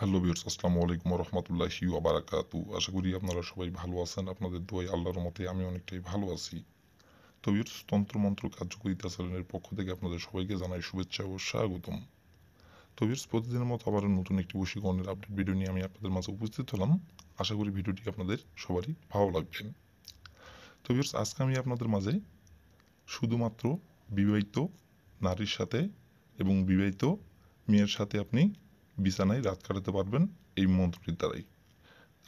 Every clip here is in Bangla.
হ্যালো ভিউয়ার্স, আসসালামু আলাইকুম ওয়া রাহমাতুল্লাহি ওয়া বারাকাতুহু। আশা করি আপনারা সবাই ভালো আছেন। আপনাদের দোয়ায় আল্লাহর রহমতে আমি অনেকটাই ভালো আছি। তো ভিউয়ার্স, তন্ত্রমন্ত্র কার্যকরিতা চ্যানেলের পক্ষ থেকে আপনাদের সবাইকে জানাই শুভেচ্ছা ও স্বাগতম। তো ভিউয়ার্স, প্রতিদিনের মতো আবারও নতুন একটি বশীকরণের আপডেট ভিডিও নিয়ে আমি আপনাদের মাঝে উপস্থিত হলাম। আশা করি ভিডিওটি আপনাদের সবারই ভালো লাগবে। তো ভিউয়ার্স, আজকে আমি আপনাদের মাঝে শুধুমাত্র বিবাহিত নারীর সাথে এবং বিবাহিত মেয়ের সাথে আপনি বিছানায় রাত কাটাতে পারবেন এই মন্ত্রটির দ্বারাই।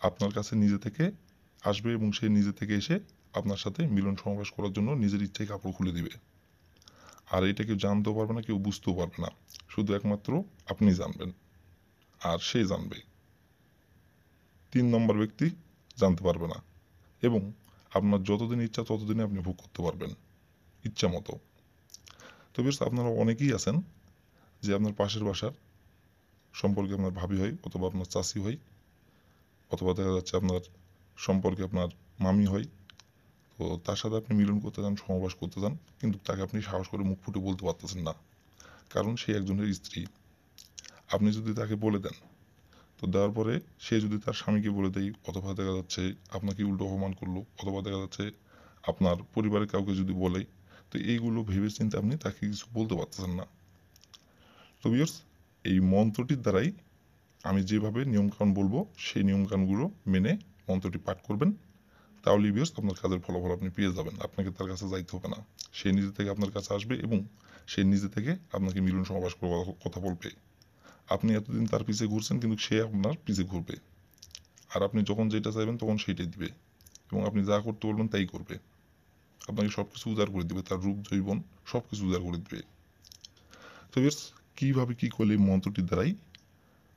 আপনার কাছে নিজে থেকে আসবে এবং সে নিজে থেকে এসে আপনার সাথে মিলন সমাবেশ করার জন্য নিজের ইচ্ছায় কাপড় খুলে দিবে। আর এটা কেউ জানতেও পারবে না, কেউ বুঝতেও পারবে না। শুধু একমাত্র আপনি জানবেন আর সে জানবে। ৩ নম্বর ব্যক্তি জানতে পারবে না। এবং আপনার যতদিন ইচ্ছা ততদিনে আপনি ভোগ করতে পারবেন ইচ্ছা মতো। তো বেশ, আপনারা অনেকেই আছেন যে আপনার পাশের বাসার সম্পর্কে আপনার ভাবি হয়, অথবা আপনার চাচি হয়, অথবা দেখা যাচ্ছে আপনার সম্পর্কে আপনার মামি হয়। তো তার সাথে আপনি মিলন করতে চান, সহবাস করতে চান, কিন্তু তাকে আপনি সাহস করে মুখ ফুটে বলতে পারতেছেন না, কারণ সে একজনের স্ত্রী। আপনি যদি তাকে বলে দেন, তো দেওয়ার পরে সে যদি তার স্বামীকে বলে দেয়, অথবা দেখা যাচ্ছে আপনাকে উল্টো অপমান করলো, অথবা দেখা যাচ্ছে আপনার পরিবারের কাউকে যদি বলে, তো এইগুলো ভেবে চিন্তে আপনি তাকে কিছু বলতে পারতেছেন না। তো ভিউয়ার্স, এই মন্ত্রটির দ্বারাই আমি যেভাবে নিয়মকানুন বলবো সেই নিয়মকানুনগুলো মেনে মন্ত্রটি পাঠ করবেন। তাহলেই ভিউয়ার্স, আপনার কাজের ফলাফল আপনি পেয়ে যাবেন। আপনাকে তার কাছে যাইতে হবে না, সে নিজে থেকে আপনার কাছে আসবে এবং সে নিজে থেকে আপনাকে মিলন সমাবেশ করার কথা বলবে। আপনি এতদিন তার পিছে ঘুরছেন, কিন্তু সে আপনার পিছে ঘুরবে। আর আপনি যখন যেটা চাইবেন তখন সেইটাই দিবে, এবং আপনি যা করতে বলবেন তাই করবে। আপনাকে সব কিছু উজাড় করে দিবে, তার রূপ জৈবন সব কিছু উজাড় করে দিবে। তো ভিউয়ার্স, কীভাবে কী করলে এই মন্ত্রটির দ্বারাই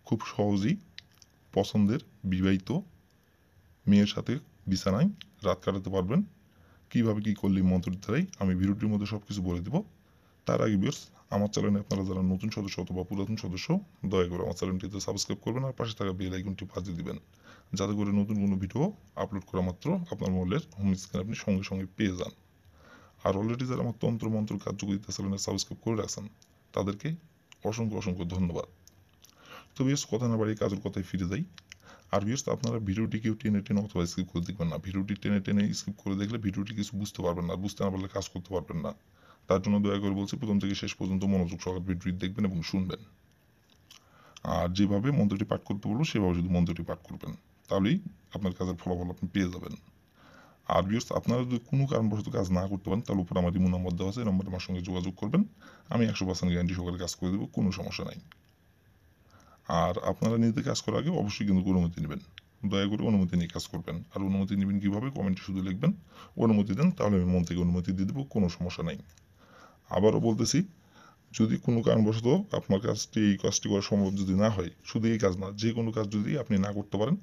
খুব সহজেই পছন্দের বিবাহিত মেয়ের সাথে বিছানায় রাত কাটাতে পারবেন, কীভাবে কী করলে এই মন্ত্রটির দ্বারাই আমি ভিডিওটির মধ্যে সব কিছু বলে দেব। তার আগে ভিউয়ার্স, আমার চ্যানেলে আপনারা যারা নতুন সদস্য অথবা পুরাতন সদস্য, দয়া করে আমার চ্যানেলটিতে সাবস্ক্রাইব করবেন আর পাশে থাকা বেল আইকনটি বাজিয়ে দিবেন, যাতে করে নতুন কোনো ভিডিও আপলোড করা মাত্র আপনার মোবাইলের হোম স্ক্রিনে আপনি সঙ্গে সঙ্গে পেয়ে যান। আর অলরেডি যারা আমার তন্ত্র মন্ত্র কার্যকরিতা চ্যানেলে সাবস্ক্রাইব করে রাখছেন, তাদেরকে অসংখ্য অসংখ্য ধন্যবাদ। তো ভিউয়ার্স, কথা না বাড়িয়ে কাজের কথায় ফিরে যাই। আর ভিউয়ার্স, আপনারা ভিডিওটি কেউ টেনে টেনে অথবা স্কিপ করে দেখবেন না। ভিডিওটি টেনে টেনে স্কিপ করে দেখলে ভিডিওটি কিছু বুঝতে পারবেন না, আর বুঝতে না পারলে কাজ করতে পারবেন না। তার জন্য দয়া করে বলছি, প্রথম থেকে শেষ পর্যন্ত মনোযোগ সহকারে ভিডিওটি দেখবেন এবং শুনবেন। আর যেভাবে মন্ত্রটি পাঠ করতে বলবো সেভাবে যদি মন্ত্রটি পাঠ করবেন, তাহলেই আপনার কাজের ফলাফল আপনি পেয়ে যাবেন। আর ভিউয়ার্স, আপনারা যদি কোনো কারণবশত কাজ না করতে পারেন, তাহলে উপর আমার ইমো নম্বর দেওয়া আছে, এই নম্বরে আমার সঙ্গে যোগাযোগ করবেন। আমি 100% গ্যারান্টি সহকারে কাজ করে দেবো, কোনো সমস্যা নাই। আর আপনারা নিজেদের কাজ করার আগে অবশ্যই কিন্তু অনুমতি নেবেন। দয়া করে অনুমতি নিয়ে কাজ করবেন। আর অনুমতি নেবেন কীভাবে, কমেন্টে শুধু লিখবেন অনুমতি দেন, তাহলে আমি মন থেকে অনুমতি দিয়ে দেবো, কোনো সমস্যা নাই। আবারও বলতেছি, যদি কোনো কারণবশত আপনার এই কাজটি করা সম্ভব যদি না হয়, শুধু এই কাজ না, যে কোনো কাজ যদি আপনি না করতে পারেন,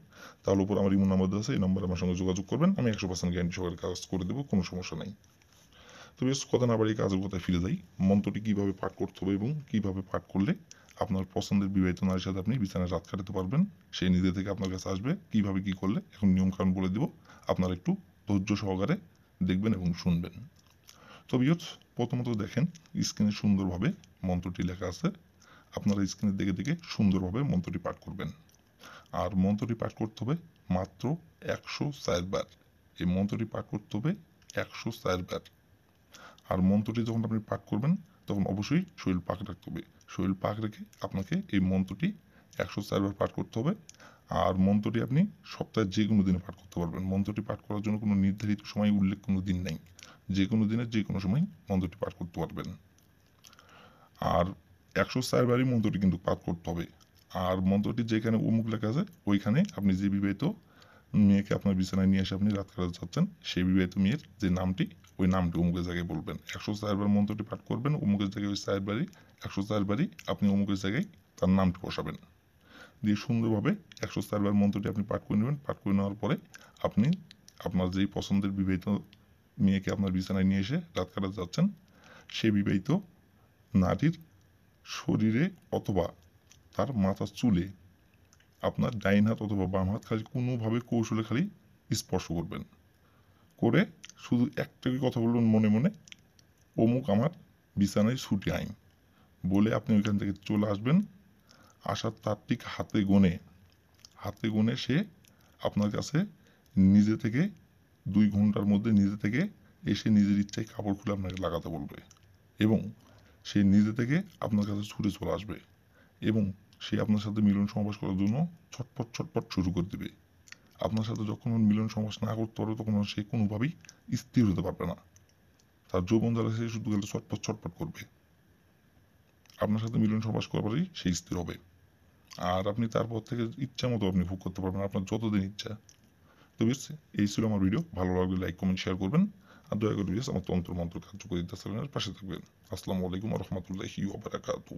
তাহলে উপর আমার ইমো নাম্বার দেওয়া আছে, এই নম্বরে আমার সঙ্গে যোগাযোগ করবেন। আমি 100% গ্যারান্টি সহকারে কাজ করে দেবো, কোনো সমস্যা নাই। তো বেশ, কথা না বাড়িয়ে কাজের কথায় ফিরে যাই। মন্ত্রটি কীভাবে পাঠ করতে হবে এবং কীভাবে পাঠ করলে আপনার পছন্দের বিবাহিত নারীর সাথে আপনি বিছানায় রাত কাটাতে পারবেন, সেই নিজে থেকে আপনার কাছে আসবে। কীভাবে কী করলে, এখন নিয়মকানুন বলে দিব, আপনারা একটু ধৈর্য সহকারে দেখবেন এবং শুনবেন। তো ভিউয়ার্স, প্রথমত দেখেন, স্ক্রিনে সুন্দরভাবে মন্ত্রটি লেখা আছে। আপনারা স্ক্রিনে দেখে দেখে সুন্দরভাবে মন্ত্রটি পাঠ করবেন। আর মন্ত্রটি পাঠ করতে হবে মাত্র 104 বার। এই মন্ত্রটি পাঠ করতে হবে 104 বার। আর মন্ত্রটি যখন আপনি পাঠ করবেন, তখন অবশ্যই শরীর পাক রাখতে হবে। শরীর পাক রেখে আপনাকে এই মন্ত্রটি 104 বার পাঠ করতে হবে। আর মন্ত্রটি আপনি সপ্তাহে যে কোনো দিনে পাঠ করতে পারবেন। মন্ত্রটি পাঠ করার জন্য কোনো নির্ধারিত সময় উল্লেখ কোনো দিন নেই। যে কোনো দিনে যে কোনো সময় মন্ত্রটি পাঠ করতে পারবেন। আর 104 বারই মন্ত্রটি কিন্তু পাঠ করতে হবে। আর মন্ত্রটি যেখানে অমুক লেখা আছে, ওইখানে আপনি যে বিবাহিত মেয়েকে আপনার বিছানায় নিয়ে এসে আপনি রাত কাটাতে চাচ্ছেন, সেই বিবাহিত মেয়ের যে নামটি, ওই নামটি অমুকের জায়গায় বলবেন। 104 বার মন্ত্রটি পাঠ করবেন, অমুকের জায়গায় ওই 4 বারই, 104 বারই আপনি অমুকের জায়গায় তার নামটি বসাবেন। দিয়ে সুন্দরভাবে 104 বার মন্ত্রটি আপনি পাঠ করে নেবেন। পাঠ করে নেওয়ার পরে আপনি আপনার যেই পছন্দের বিবাহিত মেয়েকে আপনার বিছানায় নিয়ে এসে রাত কাটাতে যাচ্ছেন, সেই বিবাহিত নারীর শরীরে অথবা তার মাথার চুলে আপনার ডাইন হাত অথবা বাম হাত খালি কোনোভাবে কৌশলে খালি স্পর্শ করবেন। করে শুধু একটাই কথা বলবেন মনে মনে, অমুক আমার বিছানায় ছুটে আইন, বলে আপনি ওইখান থেকে চলে আসবেন। আসার তার ঠিক হাতে গুনে সে আপনার কাছে নিজে থেকে 2 ঘন্টার মধ্যে নিজে থেকে এসে নিজের ইচ্ছায় কাপড় খুলে আপনাকে লাগাতে বলবে এবং সে নিজে থেকে আপনার কাছে ছুটে চলে আসবে এবং সে আপনার সাথে মিলন সমাবেশ করার জন্য ছটপট শুরু করে দিবে। আপনার সাথে যখন মিলন সমাবেশ না করতে পারবে তখন সে কোনোভাবেই স্থির হতে পারবে না। তার যৌবন দ্বারা সে শুধু গেলে ছটপট করবে। আপনার সাথে মিলন সমাবেশ করার পরেই সে স্থির হবে। আর আপনি তারপর থেকে ইচ্ছা মতো আপনি ভোগ করতে পারবেন আপনার যতদিন ইচ্ছা। তো বেশ, এই ছিল আমার ভিডিও। ভালো লাগলে লাইক কমেন্ট শেয়ার করবেন আর দয়া করে বেশ আমার তন্ত্র মন্ত্র কার্যকরিতা চ্যানেলের পাশে থাকবেন। আসসালামু আলাইকুম রহমতুল্লাহি ওয়া বারাকাতুহু।